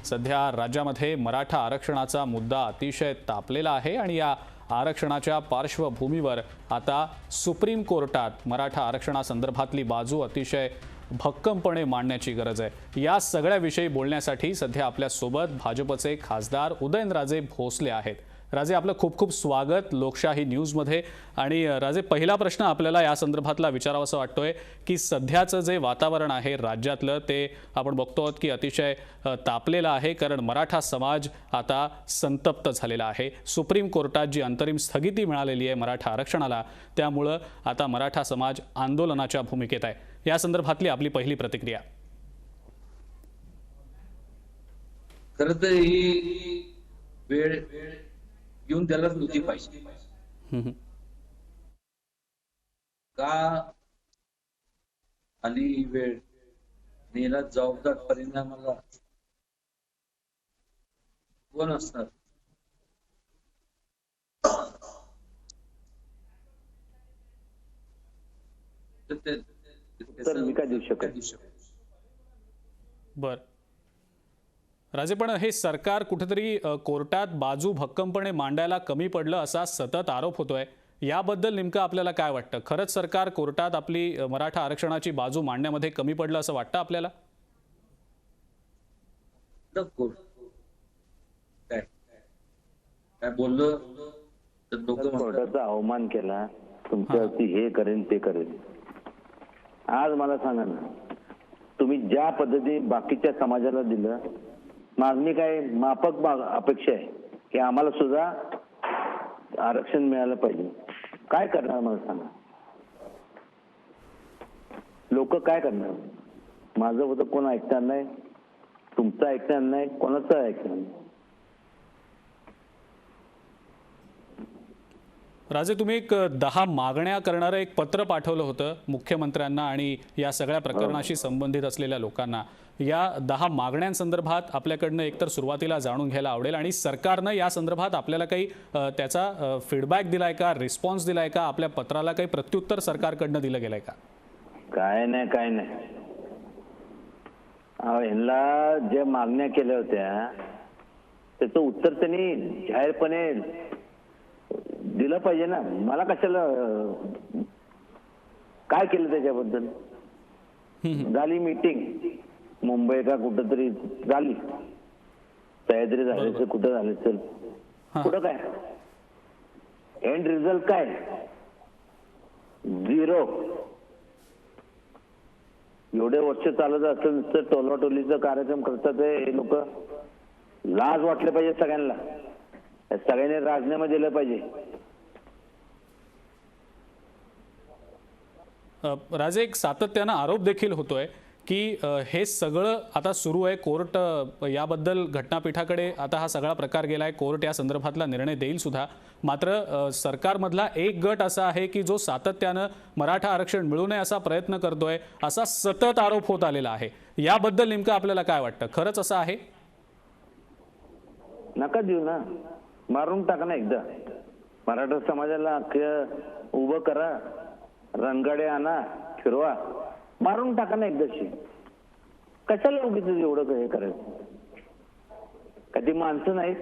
सध्या राज्यामध्ये मराठा आरक्षणाचा मुद्दा अतिशय तापलेला आहे आणि या आरक्षणाच्या पार्श्वभूमीवर आता सुप्रीम कोर्टात मराठा आरक्षणासंदर्भातली बाजू अतिशय भक्कमपणे मांडण्याची गरज आहे। या सगळ्याविषयी बोलण्यासाठी सध्या आपल्या सोबत भाजपचे खासदार उदयनराजे भोसले आहेत। राजे, आपलं खूप खूप स्वागत लोकशाही न्यूजमध्ये। आणि राजे, पहिला प्रश्न आपल्याला या संदर्भातला विचारावासा वाटतोय की सध्याचं जे वातावरण आहे राज्यातलं ते आपण बघतो की अतिशय तापलेलं आहे, कारण मराठा समाज आता संतप्त झालेला आहे। सुप्रीम कोर्टात जी अंतरिम स्थगिती मिळालेली आहे मराठा आरक्षणाला, त्यामुळे आता मराठा समाज आंदोलनाच्या भूमिकेत आहे। या संदर्भातली आपली पहिली प्रतिक्रिया। खरं तर ही वेळ येऊन त्यालाच नव्हती पाहिजे का आली वेळ, याला जबाबदार परिणामाला कोण असणार? तर मी काय देऊ शकत? बर राजे, पण हे सरकार कुठेतरी कोर्टात बाजू भक्कमपणे मांडायला कमी पडलं असा सतत आरोप होतोय। याबद्दल नेमकं आपल्याला काय वाटतं? खरंच सरकार कोर्टात आपली मराठा आरक्षणाची बाजू मांडण्यामध्ये कमी पडलं असं वाटतं आपल्याला? काय बोललं तर कोर्टाचा अवमान केला, तुमच्यावरती हे करेन ते करेन। आज मला सांगा ना, तुम्ही ज्या पद्धती बाकीच्या समाजाला दिलं, मागणी काय माफक अपेक्षा आहे की आम्हाला सुद्धा आरक्षण मिळालं पाहिजे। काय करणार मला सांगा? लोक काय करणार? माझं होतं कोण ऐकणार नाही, तुमचं ऐकणार नाही, कोणाचं ऐकणार नाही। राजे, तुम्ही एक 10 मागण्या करणारं एक पत्र पाठवलं होतं मुख्यमंत्र्यांना आणि या सगळ्या प्रकरणाशी संबंधित असलेल्या लोकांना। या 10 मागण्यांसंदर्भात आपल्याकडनं एकतर सुरुवातीला जाणून घ्यायला आवडेल, आणि सरकारनं या संदर्भात आपल्याला काही त्याचा फीडबॅक दिलाय का, रिस्पॉन्स दिलाय का, आपल्या पत्राला काही प्रत्युत्तर सरकारकडनं दिलं गेलंय का? काय नाही, काय नाही। ह्यांना ज्या मागण्या केल्या होत्या त्याचं उत्तर त्यांनी जाहीरपणे दिलं पाहिजे ना। मला कशाला काय केलं त्याच्याबद्दल? झाली मीटिंग मुंबई का कुठंतरी झाली, सह्याद्री झाले, कुठं झाले, चल कुठं काय एंड रिझल्ट काय? झिरो। एवढे वर्ष चालत असलं नुसतं टोलवाटोलीचा कार्यक्रम करतात हे लोक। लाज वाटले पाहिजे सगळ्यांना, सगळ्यांनी राजीनामा दिलं पाहिजे। राजे, एक सातत्यानं आरोप देखील होतोय की हे सगळं आता सुरू आहे, कोर्ट याबद्दल घटनापीठाकडे आता हा सगळा प्रकार गेलाय, कोर्ट या संदर्भातला निर्णय देईल सुद्धा। मात्र सरकारमधला एक गट असा आहे की जो सातत्यानं मराठा आरक्षण मिळू नये असा प्रयत्न करतोय, असा सतत आरोप होत आलेला आहे। याबद्दल नेमकं आपल्याला काय वाटतं? खरंच असं आहे? नका देऊ ना, मारून टाका ना एकदा। मराठा समाजाला उभं करा, रणगाडे आणा, फिरवा, मारून टाका ना एकदाशी। कशाला उगीच एवढं हे करायचं? कधी माणसं नाहीत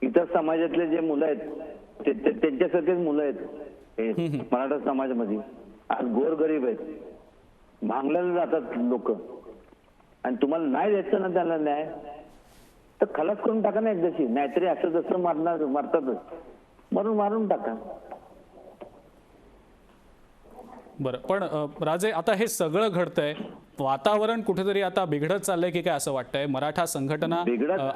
इतर समाजातले जे मुलं आहेत त्यांच्यासारखेच मुलं आहेत मराठा समाजामध्ये। आज गोरगरीब आहेत, भांगल्याला जातात लोक, आणि तुम्हाला नाही द्यायचं ना त्यांना न्याय, तर खलास करून टाका ना एकदाशी। नाहीतरी असं जसं मारतातच, म्हणून मारून टाका। बरं, पण राजे, आता हे सगळं घडतंय, वातावरण कुठेतरी आता बिघडत चाललंय की काय असं वाटतंय? मराठा संघटना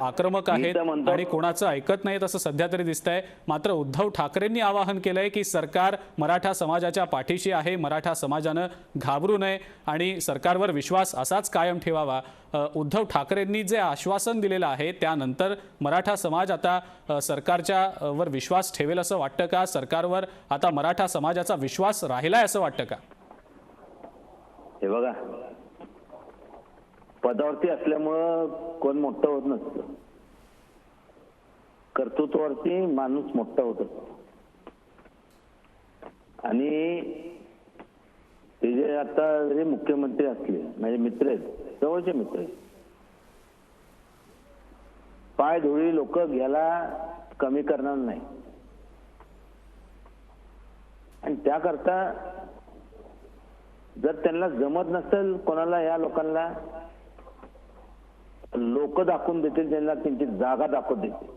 आक्रमक आहेत आणि कोणाचं ऐकत नाहीत असं सध्या तरी दिसतंय। मात्र उद्धव ठाकरेंनी आवाहन केलंय की सरकार मराठा समाजाच्या पाठीशी आहे, मराठा समाजानं घाबरू नये आणि सरकारवर विश्वास असाच कायम ठेवावा। उद्धव ठाकरेंनी जे आश्वासन दिलेलं आहे त्यानंतर मराठा समाज आता सरकारच्या वर विश्वास ठेवेल असं वाटतं का? सरकारवर आता मराठा समाजाचा विश्वास राहिलाय असं वाटतं का? हे बघा, पदावरती असल्यामुळं कोण मोठं होत नसतं, कर्तृत्वावरती माणूस मोठा होत असतो। आणि ते जे आता जरी मुख्यमंत्री असले, माझे मित्र आहेत, जवळचे मित्र आहेत, पायधुळी लोक घ्यायला कमी करणार नाही. आणि त्याकरता जर त्यांना जमत नसेल कोणाला, या लोकांना लोक दाखवून देतील, त्यांना त्यांची जागा दाखवून देतील.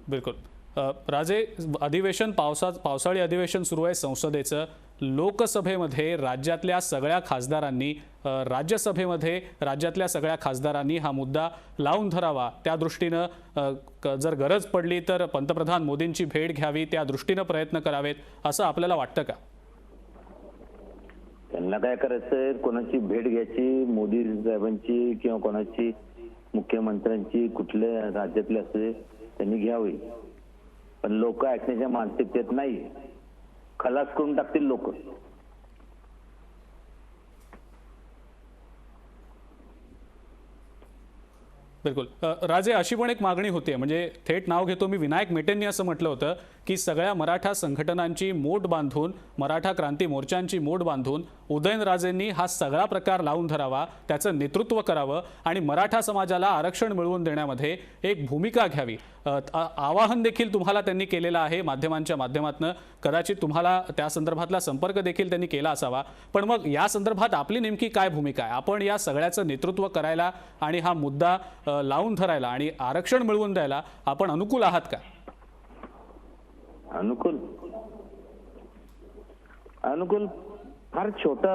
बिलकुल. राजे, अधिवेशन पावसाळी अधिवेशन सुरू आहे संसदेचं. लोकसभेमध्ये राज्यातल्या सगळ्या खासदारांनी, राज्यसभेमध्ये राज्यातल्या सगळ्या खासदारांनी हा मुद्दा लावून धरावा. त्या दृष्टीनं जर गरज पडली तर पंतप्रधान मोदींची भेट घ्यावी, त्या दृष्टीनं प्रयत्न करावेत, असं आपल्याला वाटतं का? त्यांना काय करायचंय, कोणाची भेट घ्यायची, मोदी साहेबांची किंवा कोणाची, मुख्यमंत्र्यांची, कुठल्या राज्यातले असते त्यांनी घ्यावी. पण लोक ऐकण्याच्या मानसिकतेत नाही, खलास करून टाकतील लोक. बिलकुल. राजे, अशी पण एक मागणी होती, म्हणजे थेट नाव घेतो मी, विनायक मेटेंनी असं म्हटलं होतं की सगळ्या मराठा संघटनांची मोठ बांधून, मराठा क्रांती मोर्चांची मोठ बांधून उदयनराजेंनी हा सगळा प्रकार लावून धरावा, त्याचं नेतृत्व करावं आणि मराठा समाजाला आरक्षण मिळवून देण्यामध्ये एक भूमिका घ्यावी. आवाहन देखील तुम्हाला त्यांनी केलेलं आहे माध्यमांच्या माध्यमातून. कदाचित तुम्हाला त्या संदर्भातला संपर्क देखील त्यांनी केला असावा. पण मग या संदर्भात आपली नेमकी काय भूमिका आहे? आपण या सगळ्याचं नेतृत्व करायला आणि हा मुद्दा लावून धरायला आणि आरक्षण मिळवून द्यायला आपण अनुकूल आहात का? अनुकूल अनुकूल फार छोटा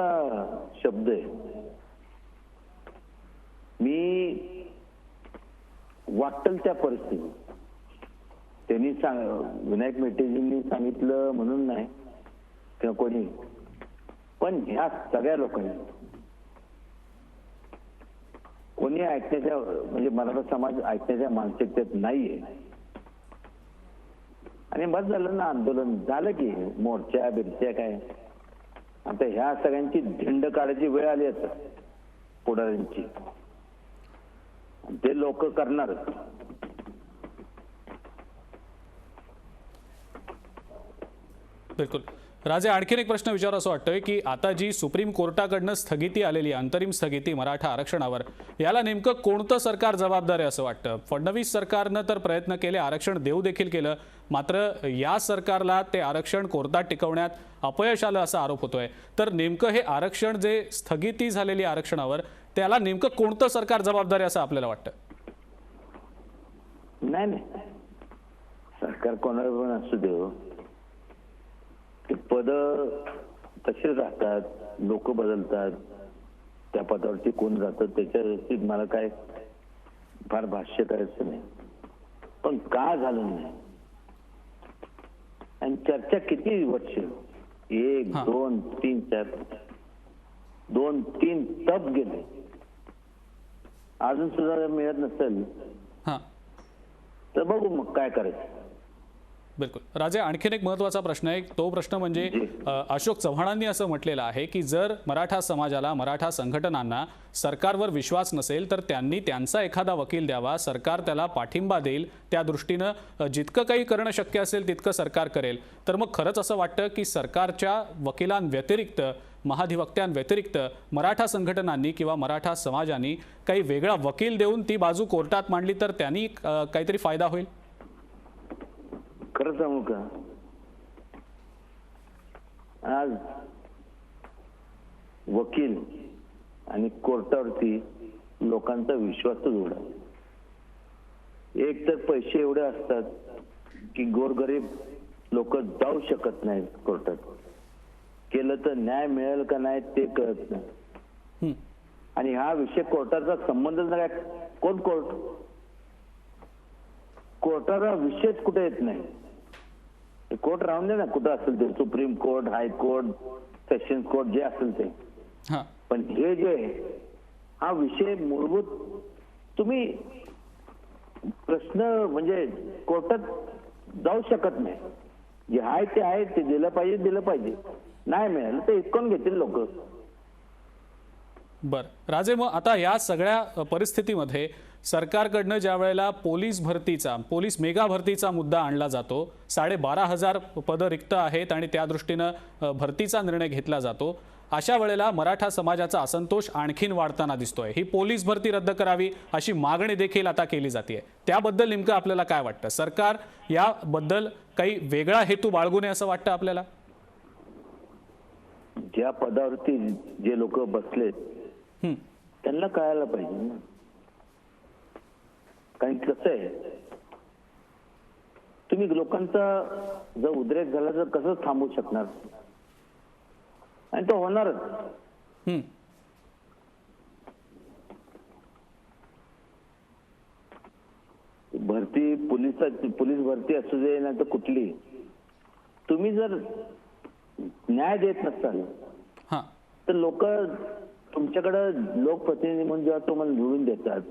शब्द आहे. मी वाटेल त्या परिस्थितीत त्यांनी विनायक मेटेजींनी सांगितलं म्हणून नाही किंवा कोणी, पण ह्या सगळ्या लोकांनी, कोणी ऐकण्याच्या, म्हणजे मराठा समाज ऐकण्याच्या मानसिकतेत नाहीये. आणि बस झालं ना, आंदोलन झालं की मोर्चा बिरच्या काय, आता ह्या सगळ्यांची धिंड काढायची वेळ आली आता पुढाऱ्यांची, ते लोक करणार. बिलकुल. राजे, आणखीन एक प्रश्न विचारू असं वाटतंय की आता जी सुप्रीम कोर्टाकडनं स्थगिती आलेली आहे, अंतरिम स्थगिती मराठा आरक्षणावर, याला नेमकं कोणतं सरकार जबाबदार आहे असं वाटतं? फडणवीस सरकारनं तर प्रयत्न केले, आरक्षण देऊ देखील केलं, मात्र या सरकारला ते आरक्षण कोर्टात टिकवण्यात अपयश आलं असा आरोप होतोय. तर नेमकं हे आरक्षण, जे स्थगिती झालेली आरक्षणावर, त्याला नेमकं कोणतं सरकार जबाबदार आहे असं आपल्याला वाटतं? नाही नाही, सरकार कोणाला पण असू देव, ते पद तसे राहतात, लोक बदलतात, त्या पदावरती कोण राहतात त्याच्यावरती मला काय फार भाष्य करायचं नाही. पण का झालं नाही आणि चर्चा किती वर्ष, 1 2 3 4 2 3 तप गेले, अजून सुद्धा मिळत नसेल तर बघू मग काय करायचं. बिलकुल. राजे, आणखीन एक महत्त्वाचा प्रश्न आहे. तो प्रश्न म्हणजे अशोक चव्हाणांनी असं म्हटलेलं आहे की जर मराठा समाजाला, मराठा संघटनांना सरकारवर विश्वास नसेल तर त्यांनी त्यांचा एखादा वकील द्यावा, सरकार त्याला पाठिंबा देईल, त्या दृष्टीनं जितकं काही करणं शक्य असेल तितकं सरकार करेल. तर मग खरंच असं वाटतं की सरकारच्या वकिलांव्यतिरिक्त, महाधिवक्त्यांव्यतिरिक्त मराठा संघटनांनी किंवा मराठा समाजाने काही वेगळा वकील देऊन ती बाजू कोर्टात मांडली तर त्यांनी काहीतरी फायदा होईल? खरं सांगू का, आज वकील आणि कोर्टावरती लोकांचा विश्वासच उडा. एक तर पैसे एवढे असतात की गोरगरीब लोक जाऊ शकत नाहीत कोर्टात. केलं तर न्याय मिळेल का नाही ते कळत नाही. आणि हा विषय कोर्टाचा संबंधच नाही. कोण कोर्ट, कोर्टाचा विषयच कुठे येत नाही. कोर्ट राहून दे ना, कुठं असेल ते, supreme court, high court, sessions court, जे असेल ते. पण हे जे हा विषय मूलभूत, तुम्ही प्रश्न म्हणजे कोर्टात जाऊ शकत नाही. जे आहे ते आहे, ते दिलं पाहिजे, दिलं पाहिजे. नाही मिळालं तर इतकून घेतील लोक. बरं राजे, मग आता या सगळ्या परिस्थितीमध्ये सरकारकडनं ज्या वेळेला पोलीस भरतीचा, पोलीस मेगा भरतीचा मुद्दा आणला जातो, 12,500 पदं रिक्त आहेत आणि त्या दृष्टीनं भरतीचा निर्णय घेतला जातो, अशा वेळेला मराठा समाजाचा असंतोष आणखीन वाढताना दिसतोय. ही पोलीस भरती रद्द करावी अशी मागणी देखील आता केली जाते. त्याबद्दल नेमकं आपल्याला काय वाटतं? सरकार याबद्दल काही वेगळा हेतू बाळगू नये असं वाटतं आपल्याला? ज्या पदावरती जे लोक बसलेत त्यांना कळायला पाहिजे ना. कारण कसं आहे, तुम्ही लोकांचा जर उद्रेक झाला तर कसं थांबवू शकणार? आणि तो होणारच. भरती पोलीस भरती असू दे ना तर कुठली, तुम्ही जर न्याय देत नसाल तर लोक तुमच्याकडे लोकप्रतिनिधी म्हणून जेव्हा तुम्हाला निवडून देतात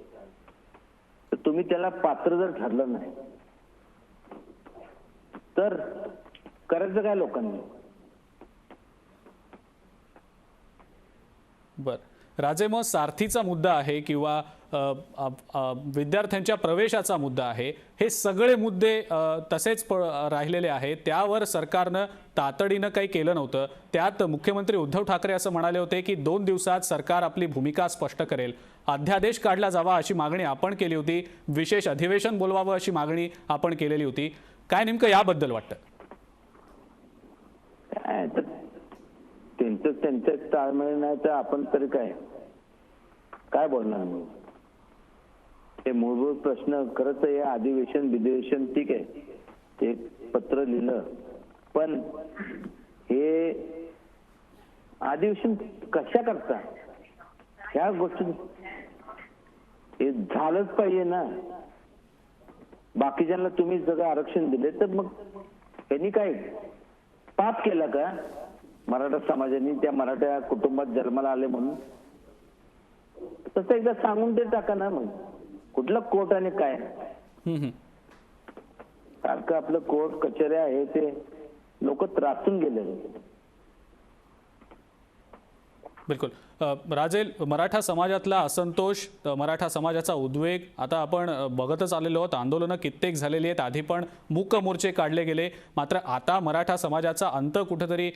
तर तुम्ही त्याला पात्र जर ठरलं नाही तर करायचं काय लोकांनी? बर राजे, मग सारथीचा मुद्दा आहे किंवा विद्यार्थ्यांच्या प्रवेशाचा मुद्दा आहे, हे सगळे मुद्दे तसेच राहिलेले आहेत. त्यावर सरकारनं तातडीनं काही केलं नव्हतं. त्यात मुख्यमंत्री उद्धव ठाकरे असं म्हणाले होते की 2 दिवसात सरकार आपली भूमिका स्पष्ट करेल. अध्यादेश काढला जावा अशी मागणी आपण केली होती. विशेष अधिवेशन बोलवावं अशी मागणी आपण केलेली होती. काय नेमकं याबद्दल वाटतं? त्यांचं ताळमेळ नाही तर आपण तरी काय बोलणार? हे मूलभूत प्रश्न खरंच हे अधिवेशन ठीक आहे, ते पत्र लिहिलं, पण हे अधिवेशन कशा करता? ह्या गोष्टी हे झालंच पाहिजे ना. बाकीच्यांना तुम्ही सगळं आरक्षण दिले तर मग त्यांनी काय पाप केलं का? मराठा समाजाने त्या मराठा कुटुंबात जन्माला आले म्हणून तसं एकदा सांगून ते टाका ना. मग कुठलं कोर्ट आणि काय सारखं आपलं कोर्ट कचेऱ्या आहे ते लोक त्रासून गेले. बिलकुल राजे, मराठा समाजातला असंतोष, मराठा समाजाचा उद्वेग आता आपण बघतच आलेलो आहोत. आंदोलनं कित्येक झालेली आहेत. आधी पण मूक मोर्चे काढले गेले, मात्र आता मराठा समाजाचा अंत कुठेतरी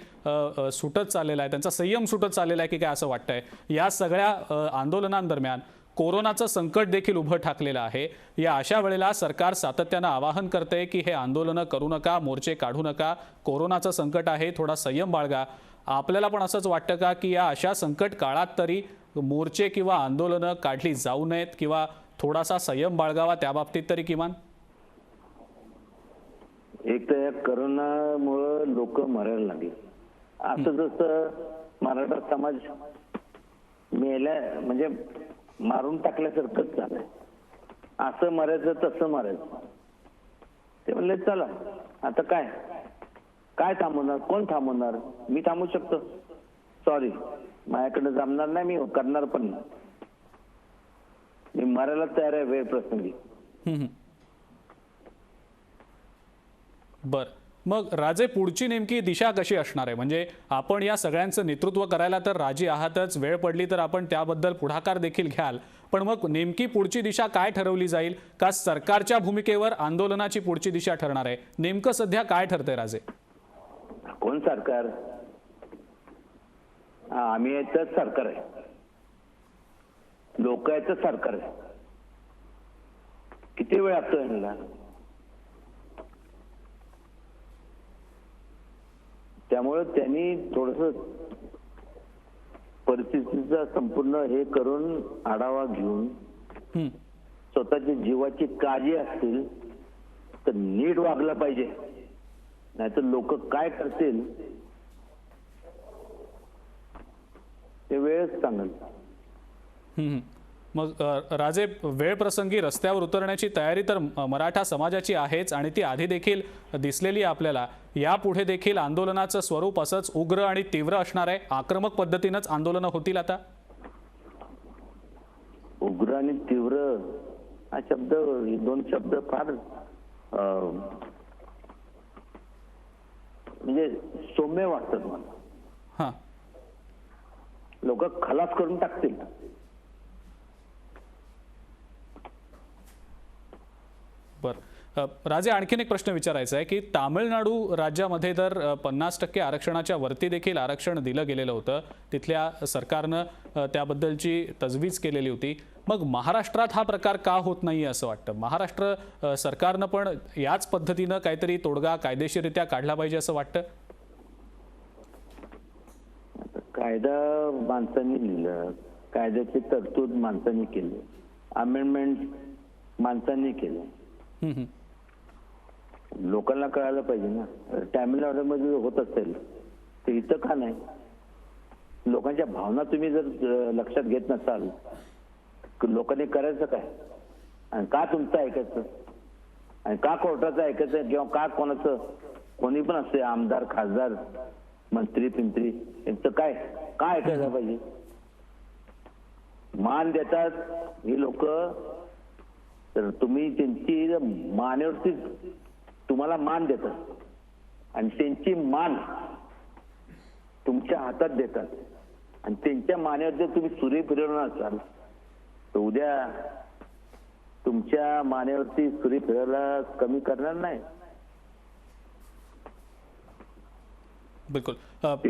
सुटत चाललेला आहे, त्यांचा संयम सुटत चाललेला आहे की काय असं वाटतंय? या सगळ्या आंदोलनांदरम्यान कोरोनाचं संकट देखील उभं ठाकलेलं आहे. या अशा वेळेला सरकार सातत्यानं आवाहन करते की हे आंदोलनं करू नका, मोर्चे काढू नका, कोरोनाचं संकट आहे, थोडा संयम बाळगा. आपल्याला पण असंच वाटतं का की या अशा संकट काळात तरी मोर्चे किंवा आंदोलनं काढली जाऊ नयेत किंवा थोडासा संयम बाळगावा त्या बाबतीत तरी किमान? एक तर या करोनामुळे लोक मरायला लागले. असं जसं मराठा समाज मेल्या म्हणजे मारून टाकल्यासारखंच झालंय. असं मरायचं तसं मरायचं. ते म्हणले चला आता काय थांबवणार? कोण थांबवणार? मी थांबू शकतो? सॉरी, माझ्याकडे जमणार नाही, मी करणार पण नाही. मी मरायला तयार आहे वेळ प्रसंगी. बर, मग राजे पुढची नेमकी दिशा कशी असणार आहे? म्हणजे आपण या सगळ्यांचं नेतृत्व करायला तर राजी आहातच, वेळ पडली तर आपण त्याबद्दल पुढाकार देखील घ्याल, पण मग नेमकी पुढची दिशा काय ठरवली जाईल? का सरकारच्या भूमिकेवर आंदोलनाची पुढची दिशा ठरणार आहे? नेमकं सध्या काय ठरतंय राजे? कोण सरकार? आम्ही याच सरकार आहे, लोक याच सरकार आहे. किती वेळ लागतो यांना? त्यामुळे त्यांनी थोडस परिस्थितीचा संपूर्ण हे करून आढावा घेऊन स्वतःच्या जीवाची काळजी असतील तर नीट वागलं पाहिजे. नाहीतर लोक काय करतील ते वेळच सांगेल. मग राजे, वेळ प्रसंगी रस्त्यावर उतरण्याची तयारी तर मराठा समाजाची आहेच आणि ती आधी देखील दिसलेली आहे आपल्याला. यापुढे देखील आंदोलनाचं स्वरूप असंच उग्र आणि तीव्र असणार आहे? आक्रमक पद्धतीनंच आंदोलनं होतील आता? उग्र आणि तीव्र हा शब्द, हे दोन शब्द फार म्हणजे सौम्य वाटतात मला. लोक खलास करून टाकतील. बर राजे, आणखीन एक प्रश्न विचारायचा आहे की तामिळनाडू राज्यामध्ये तर 50% आरक्षणाच्या वरती देखील आरक्षण दिलं गेलेलं होतं. तिथल्या सरकारनं त्याबद्दलची तजवीज केलेली होती. मग महाराष्ट्रात हा प्रकार का होत नाही असं वाटतं? महाराष्ट्र सरकारनं पण याच पद्धतीनं काहीतरी तोडगा कायदेशीररित्या काढला पाहिजे असं वाटतं? कायदा माणसांनी लिहिलं, कायद्याची तरतूद माणसांनी केली, अमेंडमेंट माणसांनी केलं. लोकांना कळायला पाहिजे ना. तामिळनाडूमध्ये होत असेल तर इथं का नाही? लोकांच्या भावना तुम्ही जर लक्षात घेत नसाल, लोकांनी करायचं काय आणि का तुमचं ऐकायचं आणि का कोर्टाचं ऐकायचं किंवा का कोणाचं, कोणी पण असते, आमदार, खासदार, मंत्री पिंत्री, यांचं काय ऐकायला पाहिजे? मान देतात ही लोक, तर तुम्ही त्यांची मानेवरती तुम्हाला मान देतात आणि त्यांची मान तुमच्या हातात देतात आणि त्यांच्या मानेवर जर तुम्ही सुरी फिरवणार असाल तर उद्या तुमच्या मानेवरती सुरी फिरवायला कमी करणार नाही. बिलकुल.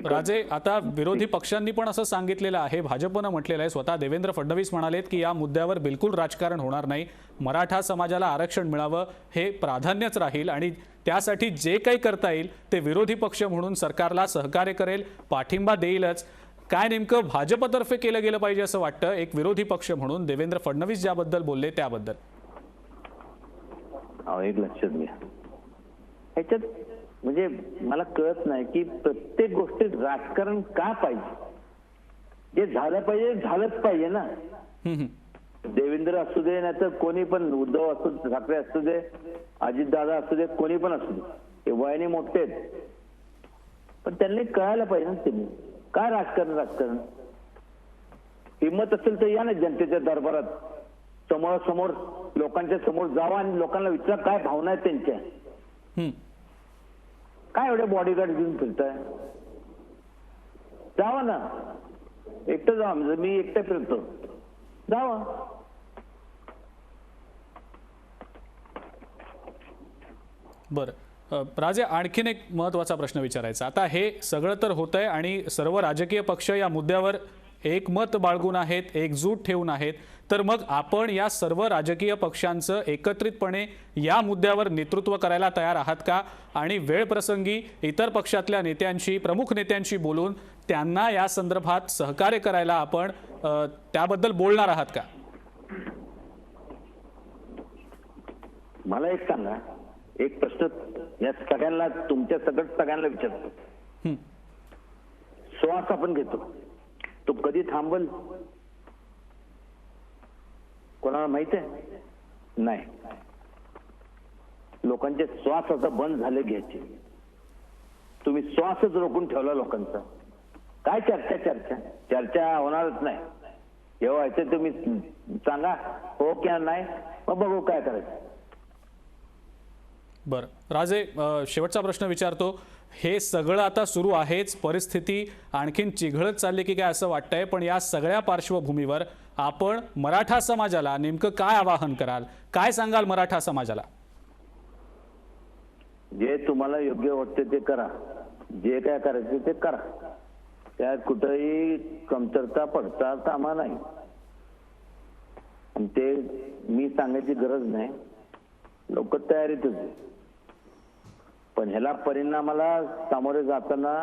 राजे, आता विरोधी पक्षांनी पण असं सांगितलेलं आहे, भाजपनं म्हटलेलं आहे, स्वतः देवेंद्र फडणवीस म्हणालेत की या मुद्द्यावर बिलकुल राजकारण होणार नाही, मराठा समाजाला आरक्षण मिळावं हे प्राधान्यच राहील आणि त्यासाठी जे काही करता येईल ते विरोधी पक्ष म्हणून सरकारला सहकार्य करेल, पाठिंबा देईलच. काय नेमकं भाजपतर्फे केलं गेलं पाहिजे असं वाटतं एक विरोधी पक्ष म्हणून देवेंद्र फडणवीस ज्याबद्दल बोलले त्याबद्दल? एक लक्षात घ्या, ह्याच्यात म्हणजे मला कळत नाही की प्रत्येक गोष्टीत राजकारण का पाहिजे? जे झालं पाहिजे झालंच पाहिजे ना. देवेंद्र असू दे, नाहीतर कोणी पण, उद्धव असू, ठाकरे असू दे, अजितदादा असू दे, कोणी पण असू दे, ते वयाने मोठे आहेत, पण त्यांनी कळायला पाहिजे ना. त्यांनी काय राजकारण हिंमत असेल तर या ना जनतेच्या दरबारात, समोर लोकांच्या समोर जावा आणि लोकांना विचारा काय भावना आहेत त्यांच्या. काय एवढे बॉडीगार्ड घेऊन फिरताय? जावा ना, एकटं जावा. मी एकटं फिरतो, जावा. बरं राजे, आणखीन एक महत्त्वाचा प्रश्न विचारायचा. आता हे सगळं तर होतंय आणि सर्व राजकीय पक्ष या मुद्द्यावर एकमत बाळगून आहेत, एकजूट ठेवून आहेत, तर मग आपण या सर्व राजकीय पक्षांचं एकत्रितपणे या मुद्द्यावर नेतृत्व करायला तयार आहात का? आणि वेळ प्रसंगी इतर पक्षातल्या नेत्यांशी, प्रमुख नेत्यांशी बोलून त्यांना या संदर्भात सहकार्य करायला आपण त्याबद्दल बोलणार आहात का? मला एक सांगा, एक प्रश्न या सगळ्यांना, तुमच्या सगळ्यांना विचारतो. श्वास आपण घेतो, तो कधी थांबल कोणाला माहित आहे? नाही. लोकांचे श्वास आता बंद झाले घ्यायचे. तुम्ही श्वासच रोखून ठेवला लोकांचा. काय चर्चा होणारच नाही. जेव्हा व्हायचं तुम्ही सांगा हो किंवा नाही, मग बघू काय करायचं. बरं राजे, शेवटचा प्रश्न विचारतो. हे सगळं आता सुरू आहेच, परिस्थिती आणखीन चिघळत चालली की काय असं वाटतंय, पण या सगळ्या पार्श्वभूमीवर आपण मराठा समाजाला नेमकं काय आवाहन कराल, काय सांगाल मराठा समाजाला? जे तुम्हाला योग्य वाटते ते करा, जे काय करायचं ते करा, त्यात कुठेही कमतरता पडता कामा नाही. आणि ते मी सांगायची गरज नाही, लोक तयारीतच आहे. पण ह्याला परिणामाला सामोरे जाताना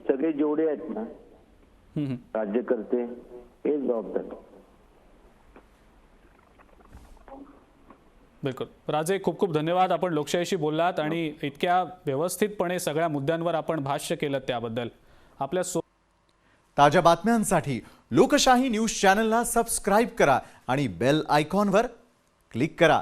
सगळे जेवढे आहेत ना राज्यकर्ते हे जबाबदार. बिलकुल राजे, खूप खूप धन्यवाद. आपण लोकशाहीशी बोललात आणि इतक्या व्यवस्थितपणे सगळ्या मुद्द्यांवर आपण भाष्य केलं त्याबद्दल. आपल्या ताज्या बातम्यांसाठी लोकशाही न्यूज चॅनलला सबस्क्राईब करा आणि बेल आयकॉनवर क्लिक करा.